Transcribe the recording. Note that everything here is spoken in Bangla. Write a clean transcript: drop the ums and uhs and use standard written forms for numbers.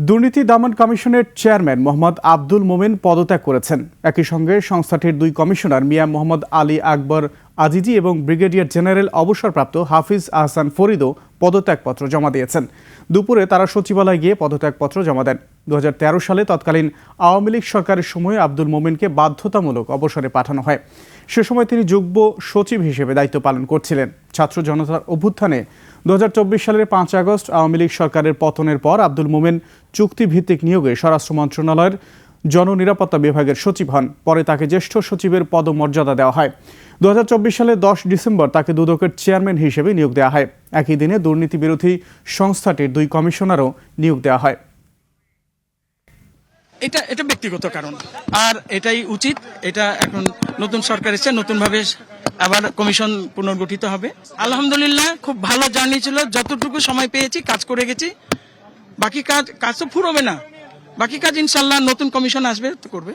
দুর্নীতি দমন কমিশনের চেয়ারম্যান মোহাম্মদ আব্দুল মোমেন পদত্যাগ করেছেন। একই সঙ্গে সংস্থাটির দুই কমিশনার মিয়া মোহাম্মদ আলী আকবর আজিজি এবং ব্রিগেডিয়ার জেনারেল অবসরপ্রাপ্ত হাফিজ আহসান ফরিদও পদত্যাগপত্র জমা দিয়েছেন। দুপুরে তারা সচিবালয়ে গিয়ে পদত্যাগপত্র জমা দেন। 2013 সালে তৎকালীন আওয়ামী লীগ সরকারের সময়ে আব্দুল মোমেনকে বাধ্যতামূলক অবসরে পাঠানো হয়। সে সময় তিনি যুগ্ম সচিব হিসেবে দায়িত্ব পালন করছিলেন। ছাত্র জনতার অভ্যুত্থানে 2024 সালের 5 আগস্ট আওয়ামী লীগ সরকারের পতনের পর আব্দুল মোমেন চুক্তিভিত্তিক নিয়োগে স্বরাষ্ট্র মন্ত্রণালয়ের জননিরাপত্তা বিভাগের সচিব হন। পরে তাকে জ্যেষ্ঠ সচিবের পদমর্যাদা দেওয়া হয়। 2024 সালে 10 ডিসেম্বর তাকে দুদকের চেয়ারম্যান হিসেবে নিয়োগ দেওয়া হয়। একই দিনে দুর্নীতি বিরোধী সংস্থাটির দুই কমিশনারও নিয়োগ দেওয়া হয়। এটা ব্যক্তিগত কারণ, আর এটাই উচিত। এটা এখন নতুন সরকার এসেছে, নতুনভাবে আবার কমিশন পুনর্গঠিত হবে। আলহামদুলিল্লাহ, খুব ভালো জার্নি ছিল। যতটুকু সময় পেয়েছি কাজ করে গেছি। বাকি কাজ তো ফুরোবে না। বাকি কাজ ইনশাল্লাহ নতুন কমিশন আসবে তো করবে।